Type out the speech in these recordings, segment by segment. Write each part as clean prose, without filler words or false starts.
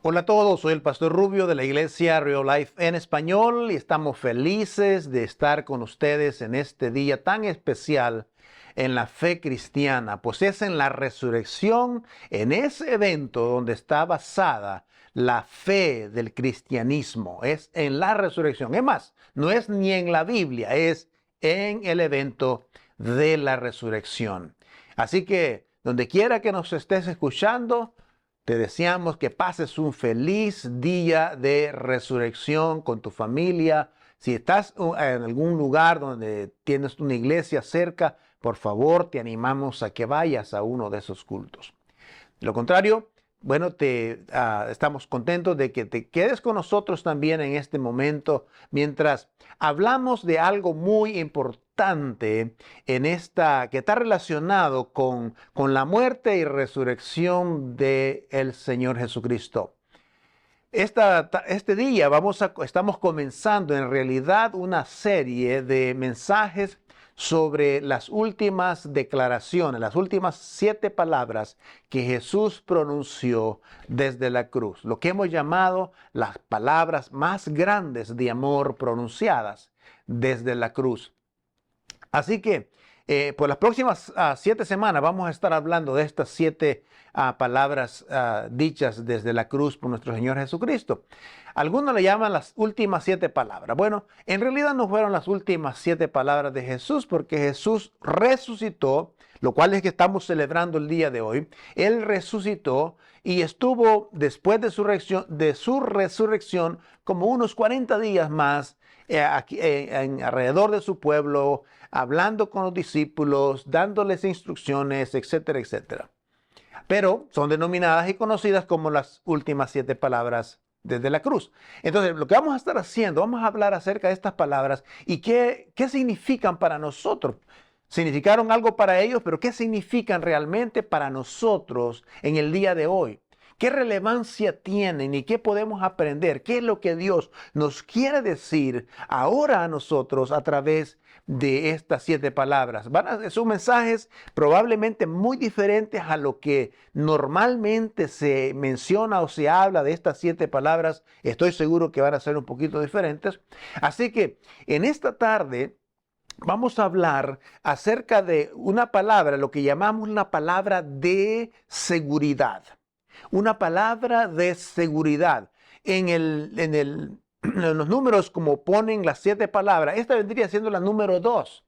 Hola a todos, soy el Pastor Rubio de la Iglesia Real Life en español y estamos felices de estar con ustedes en este día tan especial en la fe cristiana, pues es en la resurrección, en ese evento donde está basada la fe del cristianismo, es en la resurrección. Es más, no es ni en la Biblia, es en el evento de la resurrección. Así que donde quiera que nos estés escuchando, te deseamos que pases un feliz día de resurrección con tu familia. Si estás en algún lugar donde tienes una iglesia cerca, por favor, te animamos a que vayas a uno de esos cultos. De lo contrario, bueno, estamos contentos de que te quedes con nosotros también en este momento mientras hablamos de algo muy importante que está relacionado con la muerte y resurrección del Señor Jesucristo. Este día estamos comenzando en realidad una serie de mensajes sobre las últimas declaraciones, las últimas 7 palabras que Jesús pronunció desde la cruz, lo que hemos llamado las palabras más grandes de amor pronunciadas desde la cruz. Así que por las próximas 7 semanas vamos a estar hablando de estas 7 palabras dichas desde la cruz por nuestro Señor Jesucristo. Algunos le llaman las últimas 7 palabras. Bueno, en realidad no fueron las últimas 7 palabras de Jesús, porque Jesús resucitó, lo cual es que estamos celebrando el día de hoy. Él resucitó y estuvo después de su resurrección como unos 40 días más alrededor de su pueblo, hablando con los discípulos, dándoles instrucciones, etcétera, etcétera. Pero son denominadas y conocidas como las últimas 7 palabras desde la cruz. Entonces, lo que vamos a estar haciendo, vamos a hablar acerca de estas palabras y qué significan para nosotros. Significaron algo para ellos, pero ¿qué significan realmente para nosotros en el día de hoy? ¿Qué relevancia tienen y qué podemos aprender? ¿Qué es lo que Dios nos quiere decir ahora a nosotros a través de estas 7 palabras? Son mensajes probablemente muy diferentes a lo que normalmente se menciona o se habla de estas 7 palabras. Estoy seguro que van a ser un poquito diferentes. Así que en esta tarde vamos a hablar acerca de una palabra, lo que llamamos la palabra de seguridad. Una palabra de seguridad. En los números, como ponen las 7 palabras, esta vendría siendo la número 2.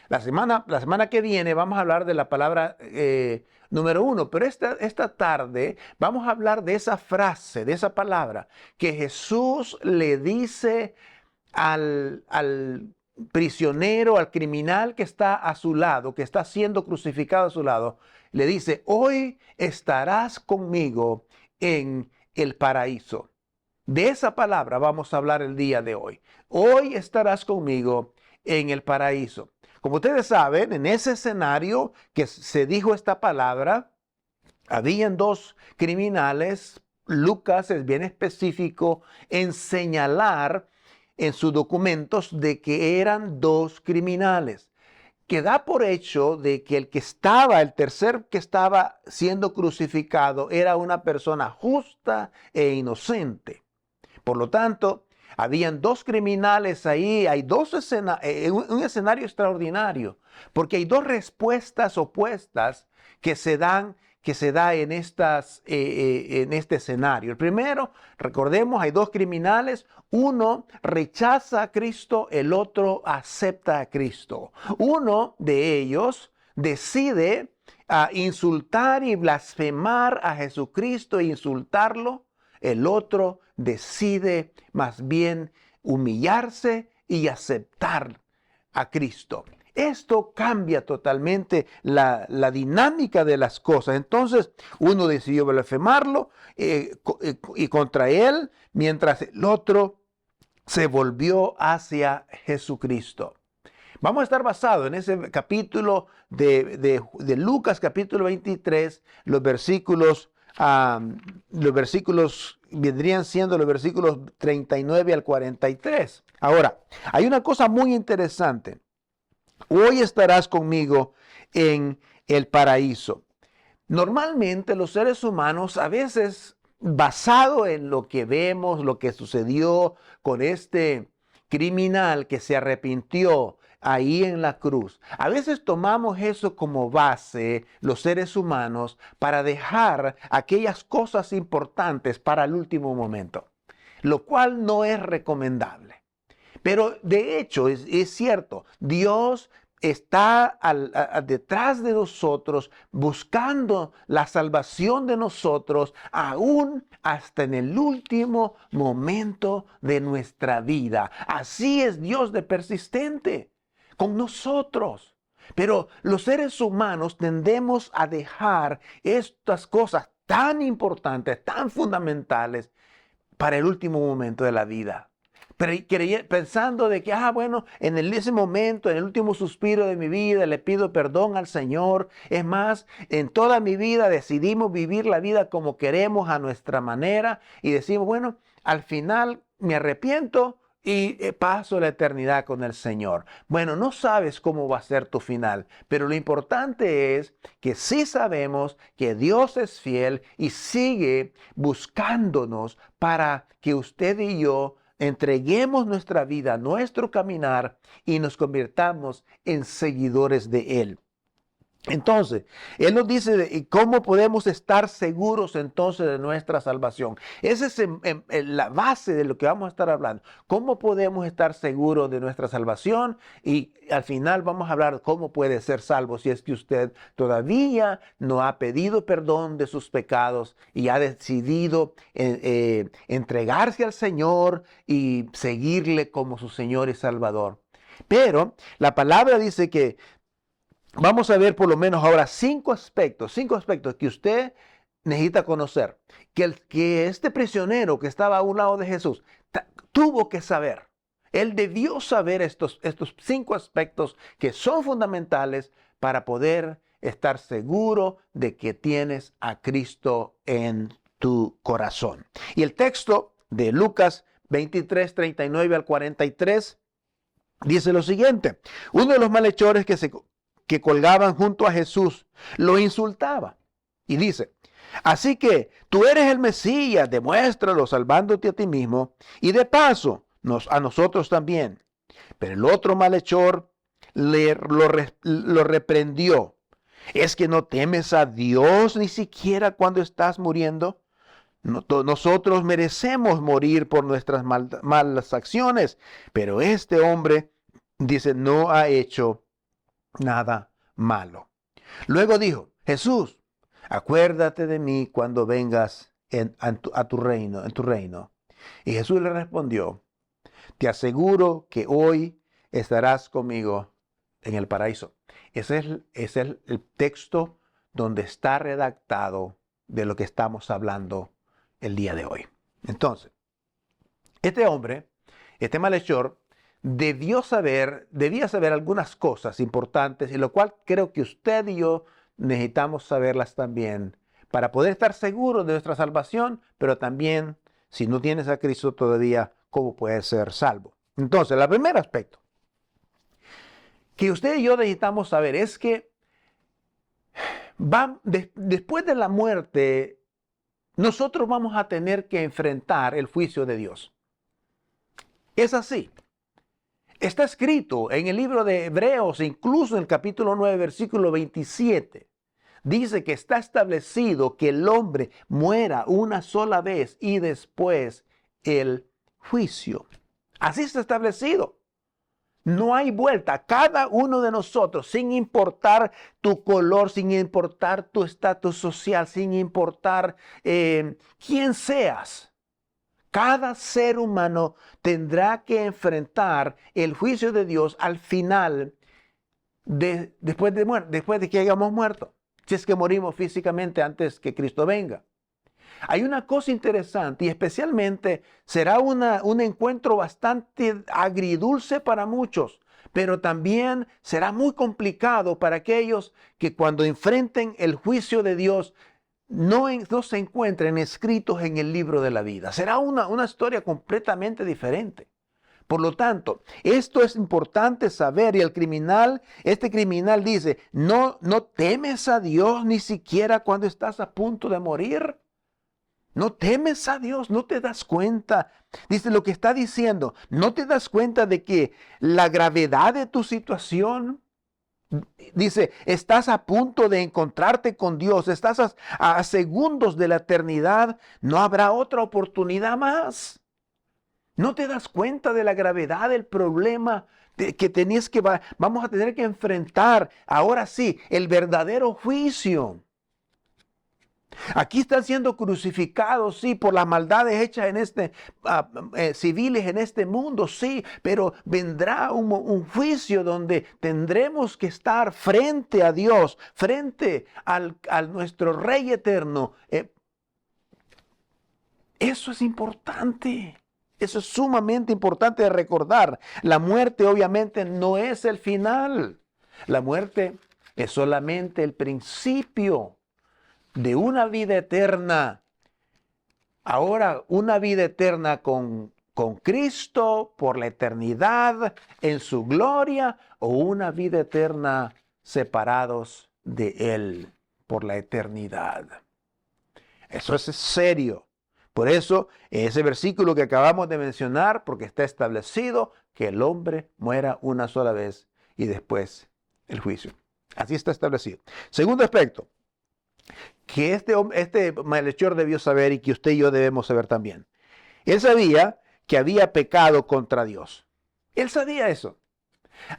La semana que viene vamos a hablar de la palabra número 1, pero esta tarde vamos a hablar de esa frase, de esa palabra que Jesús le dice al prisionero, al criminal que está a su lado, que está siendo crucificado a su lado. Le dice: hoy estarás conmigo en el paraíso. De esa palabra vamos a hablar el día de hoy. Hoy estarás conmigo en el paraíso. Como ustedes saben, en ese escenario que se dijo esta palabra, habían 2 criminales. Lucas es bien específico en señalar en sus documentos de que eran 2 criminales, que da por hecho de que el tercer que estaba siendo crucificado era una persona justa e inocente. Por lo tanto, habían 2 criminales ahí, hay un escenario extraordinario, porque hay 2 respuestas opuestas que se da en este escenario. El primero, recordemos, hay 2 criminales, uno rechaza a Cristo, el otro acepta a Cristo. Uno de ellos decide insultar y blasfemar a Jesucristo e insultarlo. El otro decide más bien humillarse y aceptar a Cristo. Esto cambia totalmente la dinámica de las cosas. Entonces, uno decidió blasfemarlo y contra él, mientras el otro se volvió hacia Jesucristo. Vamos a estar basados en ese capítulo de Lucas, capítulo 23, los versículos vendrían siendo los versículos 39 al 43. Ahora, hay una cosa muy interesante. Hoy estarás conmigo en el paraíso. Normalmente los seres humanos a veces basado en lo que vemos, lo que sucedió con este criminal que se arrepintió ahí en la cruz. A veces tomamos eso como base, los seres humanos, para dejar aquellas cosas importantes para el último momento, lo cual no es recomendable. Pero de hecho es cierto, Dios está detrás de nosotros, buscando la salvación de nosotros, aún hasta en el último momento de nuestra vida. Así es Dios de persistente con nosotros. Pero los seres humanos tendemos a dejar estas cosas tan importantes, tan fundamentales, para el último momento de la vida. Pensando de que, bueno, ese momento, en el último suspiro de mi vida, le pido perdón al Señor. Es más, en toda mi vida decidimos vivir la vida como queremos, a nuestra manera, y decimos, bueno, al final me arrepiento y paso la eternidad con el Señor. Bueno, no sabes cómo va a ser tu final, pero lo importante es que sí sabemos que Dios es fiel y sigue buscándonos para que usted y yo entreguemos nuestra vida, nuestro caminar, y nos convirtamos en seguidores de Él. Entonces, Él nos dice cómo podemos estar seguros entonces de nuestra salvación. Esa es la base de lo que vamos a estar hablando. ¿Cómo podemos estar seguros de nuestra salvación? Y al final vamos a hablar cómo puede ser salvo si es que usted todavía no ha pedido perdón de sus pecados y ha decidido entregarse al Señor y seguirle como su Señor y Salvador. Pero la palabra dice que vamos a ver por lo menos ahora cinco aspectos que usted necesita conocer. Que este prisionero que estaba a un lado de Jesús tuvo que saber. Él debió saber estos 5 aspectos que son fundamentales para poder estar seguro de que tienes a Cristo en tu corazón. Y el texto de Lucas 23, 39 al 43 dice lo siguiente. Uno de los malhechores que colgaban junto a Jesús lo insultaba y dice: así que tú eres el Mesías, demuéstralo salvándote a ti mismo y de paso a nosotros también. Pero el otro malhechor lo reprendió. ¿Es que no temes a Dios ni siquiera cuando estás muriendo? Nosotros merecemos morir por nuestras malas acciones, pero este hombre, dice, no ha hecho nada malo. Luego dijo: Jesús, acuérdate de mí cuando vengas a tu reino. Y Jesús le respondió: te aseguro que hoy estarás conmigo en el paraíso. Ese es el texto donde está redactado de lo que estamos hablando el día de hoy. Entonces, este hombre, este malhechor, debía saber algunas cosas importantes, y lo cual creo que usted y yo necesitamos saberlas también para poder estar seguros de nuestra salvación, pero también, si no tienes a Cristo todavía, cómo puedes ser salvo. Entonces, el primer aspecto que usted y yo necesitamos saber es que después de la muerte, nosotros vamos a tener que enfrentar el juicio de Dios. Es así. Está escrito en el libro de Hebreos, incluso en el capítulo 9, versículo 27. Dice que está establecido que el hombre muera una sola vez y después el juicio. Así está establecido. No hay vuelta. Cada uno de nosotros, sin importar tu color, sin importar tu estatus social, sin importar quién seas, cada ser humano tendrá que enfrentar el juicio de Dios al final, después de que hayamos muerto, si es que morimos físicamente antes que Cristo venga. Hay una cosa interesante, y especialmente será un encuentro bastante agridulce para muchos, pero también será muy complicado para aquellos que cuando enfrenten el juicio de Dios no se encuentren escritos en el libro de la vida. Será una historia completamente diferente. Por lo tanto, esto es importante saber. Y este criminal dice: ¿No temes a Dios ni siquiera cuando estás a punto de morir? No temes a Dios, no te das cuenta. Dice lo que está diciendo, no te das cuenta de que la gravedad de tu situación. Dice, estás a punto de encontrarte con Dios, estás a segundos de la eternidad, no habrá otra oportunidad más. ¿No te das cuenta de la gravedad del problema que vamos a tener que enfrentar? Ahora sí, el verdadero juicio. Aquí están siendo crucificados, sí, por las maldades hechas en civiles en este mundo, sí, pero vendrá un juicio donde tendremos que estar frente a Dios, frente a nuestro Rey eterno. Eso es importante. Eso es sumamente importante de recordar. La muerte obviamente no es el final. La muerte es solamente el principio de una vida eterna. Ahora, una vida eterna con Cristo por la eternidad en su gloria, o una vida eterna separados de Él por la eternidad. Eso es serio. Por eso, ese versículo que acabamos de mencionar, porque está establecido que el hombre muera una sola vez y después el juicio. Así está establecido. Segundo aspecto, que este malhechor debió saber y que usted y yo debemos saber también. Él sabía que había pecado contra Dios. Él sabía eso.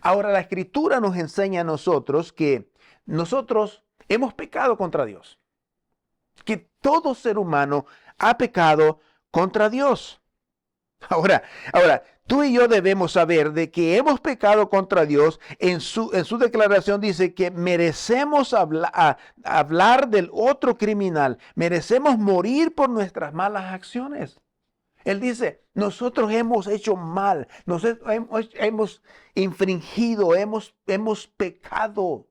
Ahora, la Escritura nos enseña a nosotros que nosotros hemos pecado contra Dios. Que todo ser humano ha pecado contra Dios. Ahora, tú y yo debemos saber de que hemos pecado contra Dios. En su declaración dice que merecemos hablar del otro criminal. Merecemos morir por nuestras malas acciones. Él dice, nosotros hemos hecho mal, hemos infringido, hemos pecado.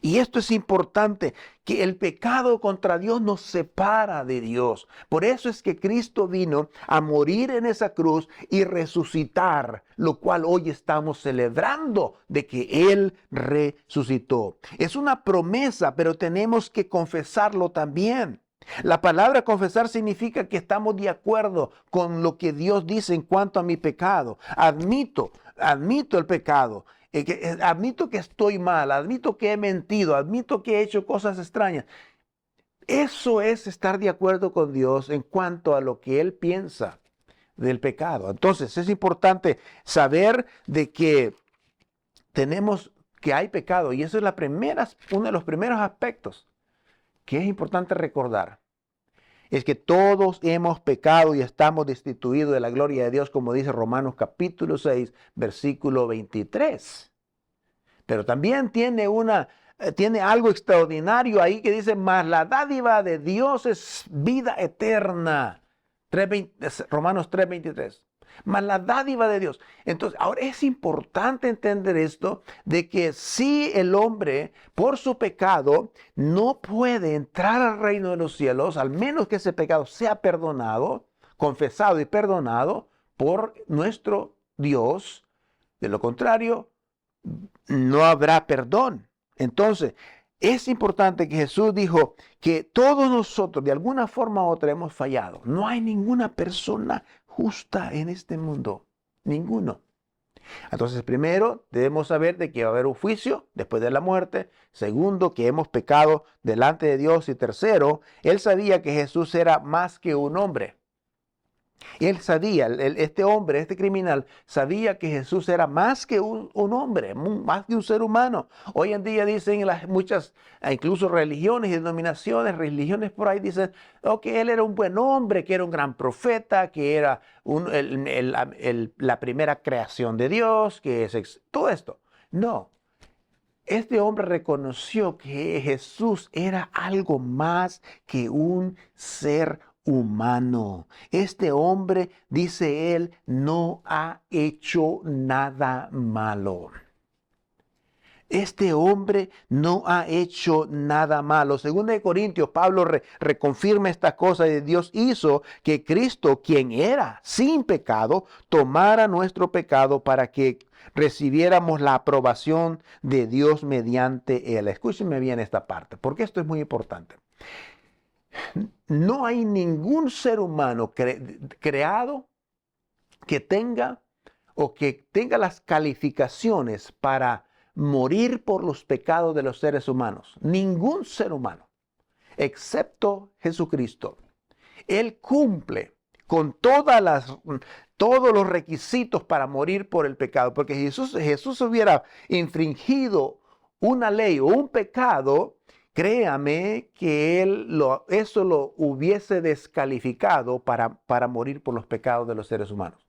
Y esto es importante, que el pecado contra Dios nos separa de Dios. Por eso es que Cristo vino a morir en esa cruz y resucitar, lo cual hoy estamos celebrando de que Él resucitó. Es una promesa, pero tenemos que confesarlo también. La palabra confesar significa que estamos de acuerdo con lo que Dios dice en cuanto a mi pecado. Admito el pecado. Admito que estoy mal, admito que he mentido, admito que he hecho cosas extrañas. Eso es estar de acuerdo con Dios en cuanto a lo que Él piensa del pecado. Entonces es importante saber de que que hay pecado, y eso es uno de los primeros aspectos que es importante recordar. Es que todos hemos pecado y estamos destituidos de la gloria de Dios, como dice Romanos capítulo 6, versículo 23. Pero también tiene algo extraordinario ahí que dice, mas la dádiva de Dios es vida eterna. Romanos 3, 23. Mas la dádiva de Dios. Entonces, ahora es importante entender esto, de que si el hombre, por su pecado, no puede entrar al reino de los cielos, al menos que ese pecado sea perdonado, confesado y perdonado por nuestro Dios. De lo contrario, no habrá perdón. Entonces, es importante que Jesús dijo que todos nosotros, de alguna forma u otra, hemos fallado. No hay ninguna persona justa en este mundo. Ninguno. Entonces, primero, debemos saber de que va a haber un juicio después de la muerte. Segundo, que hemos pecado delante de Dios. Y tercero, él sabía que Jesús era más que un hombre. Él sabía, este criminal, sabía que Jesús era más que un hombre, más que un ser humano. Hoy en día dicen muchas, incluso religiones y denominaciones, religiones por ahí dicen, que él era un buen hombre, que era un gran profeta, que era la primera creación de Dios, que es todo esto. No. Este hombre reconoció que Jesús era algo más que un ser humano. Este hombre, dice él, no ha hecho nada malo. Este hombre no ha hecho nada malo. Según de Corintios, Pablo reconfirma esta cosa de Dios hizo que Cristo, quien era sin pecado, tomara nuestro pecado para que recibiéramos la aprobación de Dios mediante él. Escúchenme bien esta parte, porque esto es muy importante. No hay ningún ser humano creado que tenga o que tenga las calificaciones para morir por los pecados de los seres humanos. Ningún ser humano, excepto Jesucristo. Él cumple con todos los requisitos para morir por el pecado, porque Jesús hubiera infringido una ley o un pecado, créame que eso lo hubiese descalificado para morir por los pecados de los seres humanos.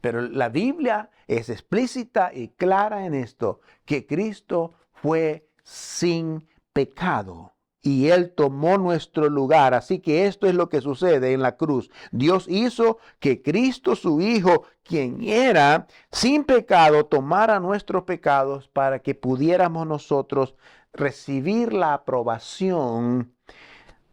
Pero la Biblia es explícita y clara en esto, que Cristo fue sin pecado y Él tomó nuestro lugar. Así que esto es lo que sucede en la cruz. Dios hizo que Cristo, su Hijo, quien era sin pecado, tomara nuestros pecados para que pudiéramos nosotros recibir la aprobación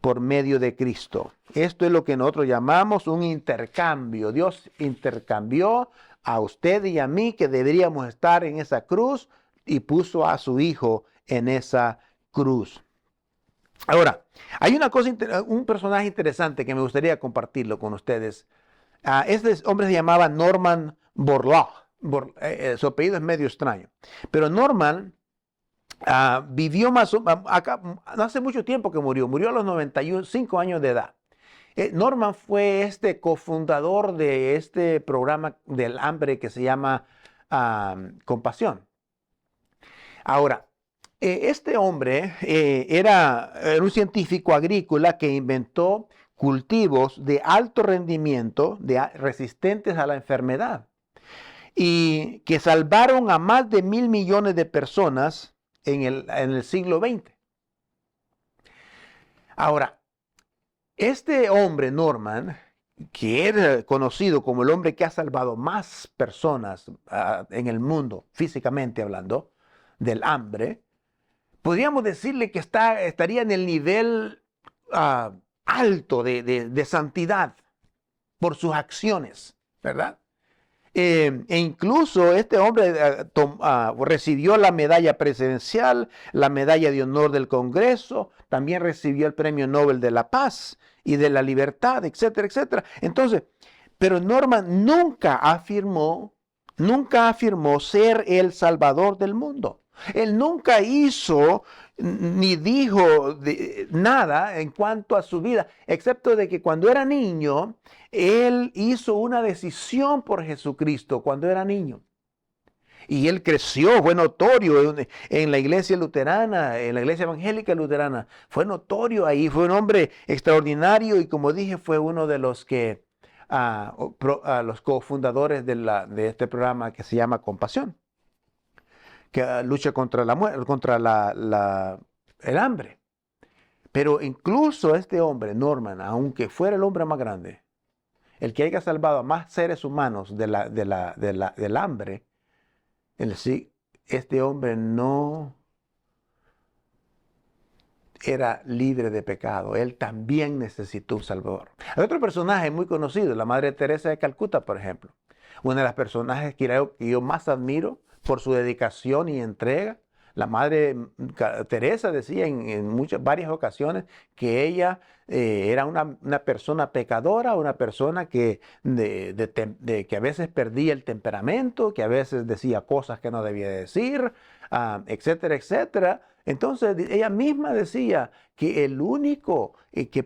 por medio de Cristo. Esto es lo que nosotros llamamos un intercambio. Dios intercambió a usted y a mí, que deberíamos estar en esa cruz, y puso a su Hijo en esa cruz. Ahora, hay un personaje interesante que me gustaría compartirlo con ustedes. Este hombre se llamaba Norman Borlaug. Su apellido es medio extraño. Pero Norman vivió no hace mucho tiempo que murió a los 95 años de edad. Norman fue cofundador de este programa del hambre que se llama Compasión. Ahora, este hombre era un científico agrícola que inventó cultivos de alto rendimiento, resistentes a la enfermedad, y que salvaron a más de 1.000 millones de personas en el siglo XX. Ahora, este hombre, Norman, que era conocido como el hombre que ha salvado más personas en el mundo, físicamente hablando, del hambre, podríamos decirle que estaría en el nivel alto de santidad por sus acciones, ¿verdad? E incluso este hombre recibió la medalla presidencial, la medalla de honor del Congreso, también recibió el premio Nobel de la Paz y de la Libertad, etcétera, etcétera. Entonces, pero Norman nunca afirmó ser el Salvador del mundo. Él nunca hizo ni dijo nada en cuanto a su vida, excepto de que cuando era niño, él hizo una decisión por Jesucristo cuando era niño. Y él creció, fue notorio en la iglesia luterana, en la iglesia evangélica luterana. Fue notorio ahí, fue un hombre extraordinario y, como dije, fue uno de los los cofundadores de este programa que se llama Compasión, que lucha contra el hambre. Pero incluso este hombre, Norman, aunque fuera el hombre más grande, el que haya salvado a más seres humanos del hambre, este hombre no era libre de pecado. Él también necesitó un Salvador. Hay otro personaje muy conocido, la Madre Teresa de Calcuta, por ejemplo. Una de las personajes que yo más admiro por su dedicación y entrega. La Madre Teresa decía en varias ocasiones que ella era una persona pecadora, una persona que a veces perdía el temperamento, que a veces decía cosas que no debía decir, etcétera, etcétera. Entonces ella misma decía que el único que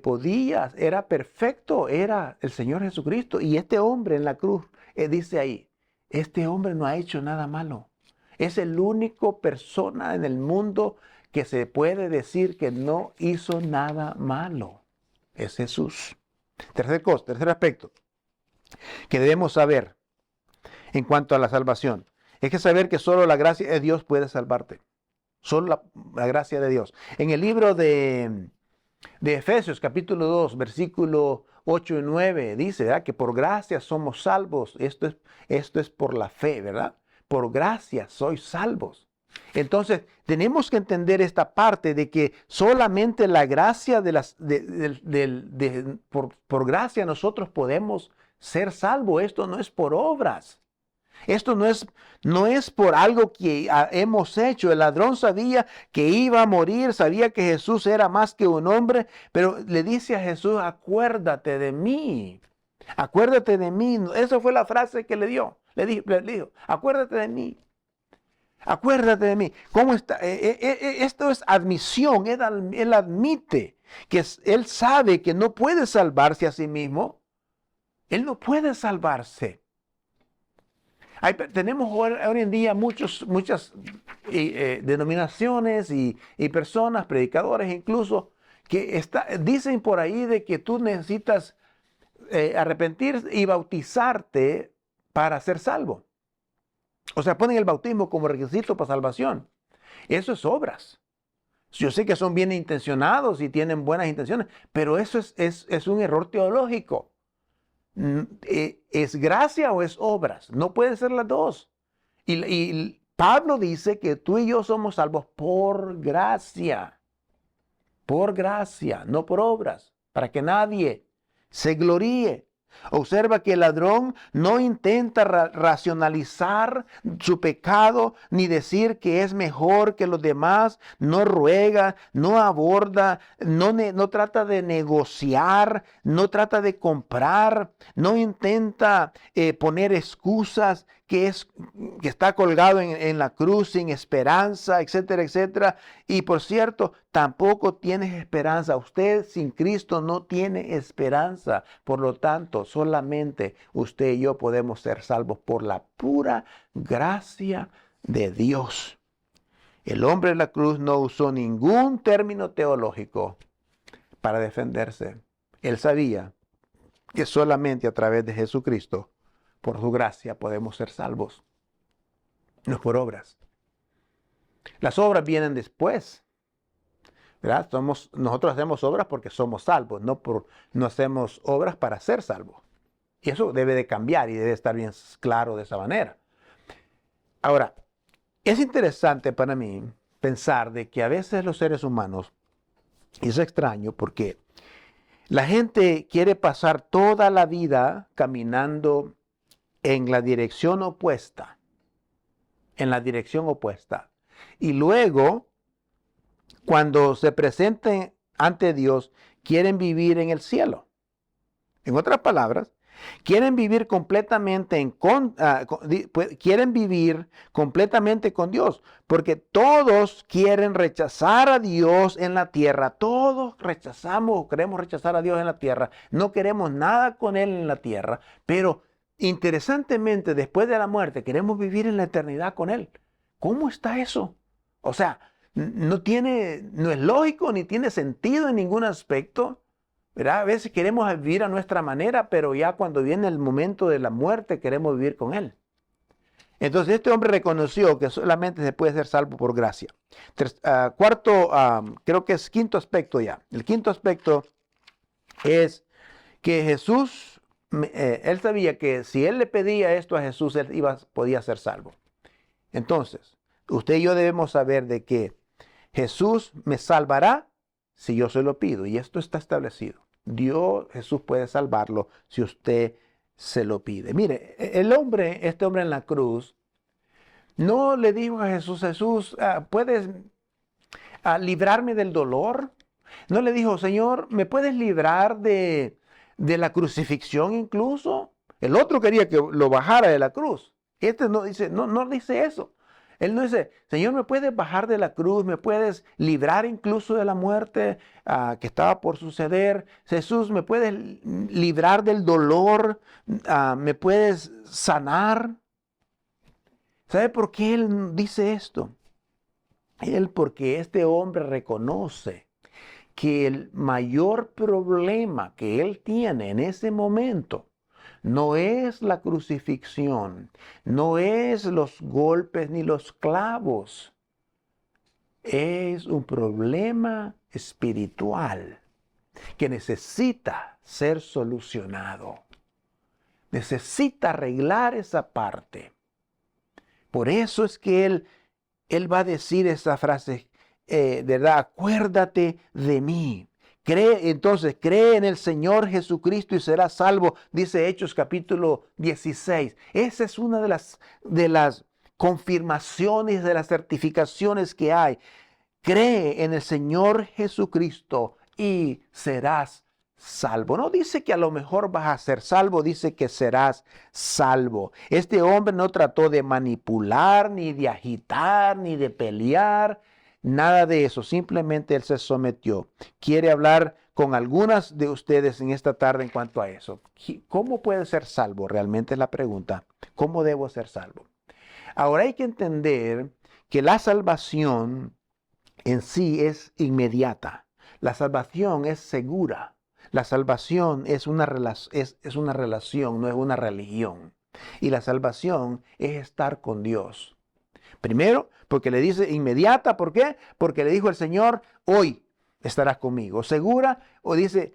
era perfecto, era el Señor Jesucristo. Y este hombre en la cruz, dice ahí, este hombre no ha hecho nada malo. Es el único persona en el mundo que se puede decir que no hizo nada malo. Es Jesús. Tercer aspecto que debemos saber en cuanto a la salvación, es que saber que solo la gracia de Dios puede salvarte. Solo la gracia de Dios. En el libro de Efesios, capítulo 2, versículo 8 y 9, dice, ¿verdad?, que por gracia somos salvos. Esto es por la fe, ¿verdad? Por gracia sois salvos. Entonces, tenemos que entender esta parte de que solamente la gracia por gracia nosotros podemos ser salvos. Esto no es por obras. Esto no es por algo que hemos hecho. El ladrón sabía que iba a morir, sabía que Jesús era más que un hombre, pero le dice a Jesús, acuérdate de mí. Acuérdate de mí. Esa fue la frase que le dio. Le dijo, acuérdate de mí. Acuérdate de mí. ¿Cómo está? Esto es admisión. Él admite que él sabe que no puede salvarse a sí mismo. Él no puede salvarse. Tenemos hoy en día muchas denominaciones y personas, predicadores incluso, que dicen por ahí de que tú necesitas arrepentir y bautizarte para ser salvo. O sea, ponen el bautismo como requisito para salvación. Eso es obras. Yo sé que son bien intencionados y tienen buenas intenciones, pero eso es un error teológico. ¿Es gracia o es obras? No pueden ser las dos. Y Pablo dice que tú y yo somos salvos por gracia, no por obras, para que nadie se gloríe. Observa que el ladrón no intenta racionalizar su pecado ni decir que es mejor que los demás, no ruega, no aborda, no trata de negociar, no trata de comprar, no intenta poner excusas que está colgado en la cruz sin esperanza, etcétera, etcétera. Y por cierto, tampoco tienes esperanza. Usted sin Cristo no tiene esperanza. Por lo tanto, solamente usted y yo podemos ser salvos por la pura gracia de Dios. El hombre de la cruz no usó ningún término teológico para defenderse. Él sabía que solamente a través de Jesucristo, por su gracia, podemos ser salvos. No es por obras. Las obras vienen después. ¿Verdad? Nosotros hacemos obras porque somos salvos, no hacemos obras para ser salvos. Y eso debe de cambiar y debe estar bien claro de esa manera. Ahora, es interesante para mí pensar de que a veces los seres humanos, y es extraño porque la gente quiere pasar toda la vida caminando en la dirección opuesta. Y luego, cuando se presenten ante Dios, quieren vivir en el cielo. En otras palabras, quieren vivir completamente con Dios, porque todos quieren rechazar a Dios en la tierra. Todos queremos rechazar a Dios en la tierra. No queremos nada con Él en la tierra, pero interesantemente, después de la muerte, queremos vivir en la eternidad con Él. ¿Cómo está eso? O sea, no es lógico ni tiene sentido en ningún aspecto, ¿verdad? A veces queremos vivir a nuestra manera, pero ya cuando viene el momento de la muerte queremos vivir con Él. Entonces este hombre reconoció que solamente se puede ser salvo por gracia. Creo que es quinto aspecto ya. El quinto aspecto es que Jesús, él sabía que si él le pedía esto a Jesús, él podía ser salvo. Entonces, usted y yo debemos saber de que Jesús me salvará si yo se lo pido. Y esto está establecido. Jesús puede salvarlo si usted se lo pide. Mire, este hombre en la cruz, no le dijo a Jesús, ¿puedes librarme del dolor? No le dijo, Señor, ¿me puedes librar de la crucifixión incluso? El otro quería que lo bajara de la cruz. Este no dice eso. Él no dice, Señor, ¿me puedes bajar de la cruz? ¿Me puedes librar incluso de la muerte que estaba por suceder? Jesús, ¿me puedes librar del dolor? ¿Me puedes sanar? ¿Sabe por qué Él dice esto? Porque este hombre reconoce que el mayor problema que él tiene en ese momento no es la crucifixión, no es los golpes ni los clavos. Es un problema espiritual que necesita ser solucionado. Necesita arreglar esa parte. Por eso es que él va a decir esa frase, ¿verdad? Acuérdate de mí. Cree en el Señor Jesucristo y serás salvo, dice Hechos capítulo 16. Esa es una de las confirmaciones, de las certificaciones que hay. Cree en el Señor Jesucristo y serás salvo. No dice que a lo mejor vas a ser salvo, dice que serás salvo. Este hombre no trató de manipular, ni de agitar, ni de pelear, nada de eso. Simplemente él se sometió. Quiere hablar con algunas de ustedes en esta tarde en cuanto a eso. ¿Cómo puede ser salvo? Realmente es la pregunta. ¿Cómo debo ser salvo? Ahora hay que entender que la salvación en sí es inmediata. La salvación es segura. La salvación es una relación, no es una religión. Y la salvación es estar con Dios. Primero, porque le dice inmediata. ¿Por qué? Porque le dijo el Señor, hoy estarás conmigo. Segura, o dice,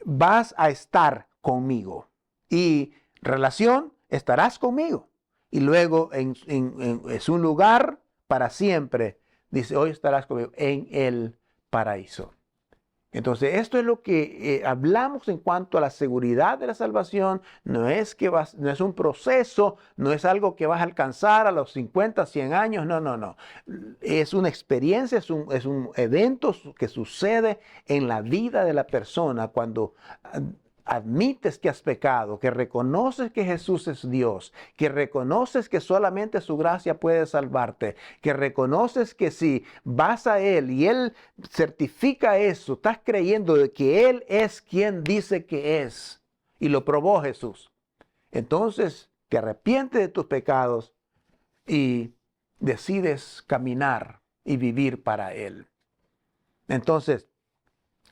vas a estar conmigo. Y relación, estarás conmigo. Y luego es un lugar para siempre. Dice, hoy estarás conmigo en el paraíso. Entonces, esto es lo que hablamos en cuanto a la seguridad de la salvación. No es un proceso, no es algo que vas a alcanzar a los 50, 100 años. No, no, no. Es una experiencia, es un evento que sucede en la vida de la persona cuando admites que has pecado, que reconoces que Jesús es Dios, que reconoces que solamente su gracia puede salvarte, que reconoces que si vas a Él y Él certifica eso, estás creyendo de que Él es quien dice que es, y lo probó Jesús. Entonces te arrepientes de tus pecados y decides caminar y vivir para Él. Entonces,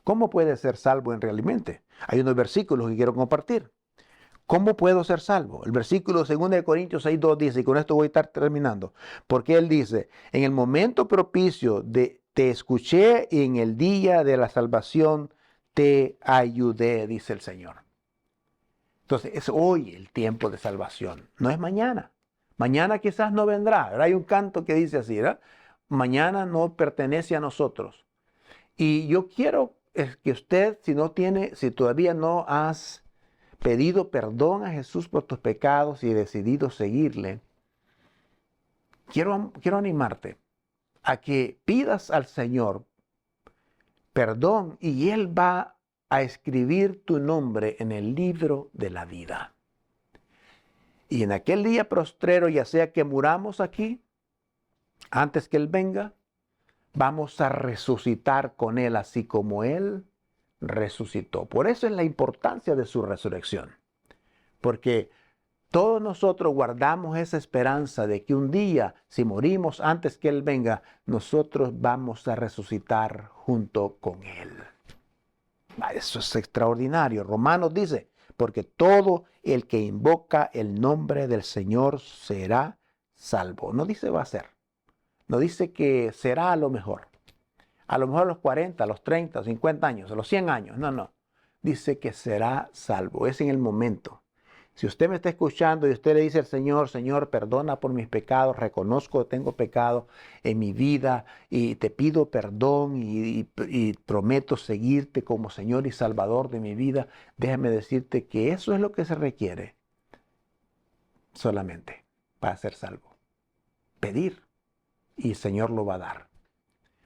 ¿cómo puedes ser salvo realmente? Hay unos versículos que quiero compartir. ¿Cómo puedo ser salvo? El versículo 2 Corintios 6:2 dice, y con esto voy a estar terminando, porque él dice, en el momento propicio te escuché y en el día de la salvación te ayudé, dice el Señor. Entonces es hoy el tiempo de salvación, no es mañana. Mañana quizás no vendrá. Hay un canto que dice así, ¿verdad? Mañana no pertenece a nosotros. Y yo quiero que usted, si todavía no has pedido perdón a Jesús por tus pecados y decidido seguirle, quiero animarte a que pidas al Señor perdón y Él va a escribir tu nombre en el libro de la vida. Y en aquel día postrero, ya sea que muramos aquí, antes que Él venga, vamos a resucitar con Él así como Él resucitó. Por eso es la importancia de su resurrección. Porque todos nosotros guardamos esa esperanza de que un día, si morimos antes que Él venga, nosotros vamos a resucitar junto con Él. Eso es extraordinario. Romanos dice, porque todo el que invoca el nombre del Señor será salvo. No dice va a ser. No dice que será a lo mejor. A lo mejor a los 40, a los 30, a los 50 años, a los 100 años. No, no. Dice que será salvo. Es en el momento. Si usted me está escuchando y usted le dice al Señor, Señor, perdona por mis pecados, reconozco que tengo pecado en mi vida y te pido perdón y prometo seguirte como Señor y Salvador de mi vida, déjame decirte que eso es lo que se requiere solamente para ser salvo. Pedir y el Señor lo va a dar.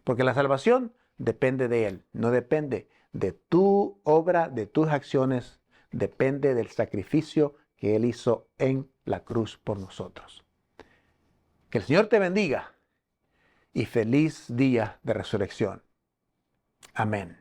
Porque la salvación depende de Él, no depende de tu obra, de tus acciones, depende del sacrificio que Él hizo en la cruz por nosotros. Que el Señor te bendiga y feliz día de resurrección. Amén.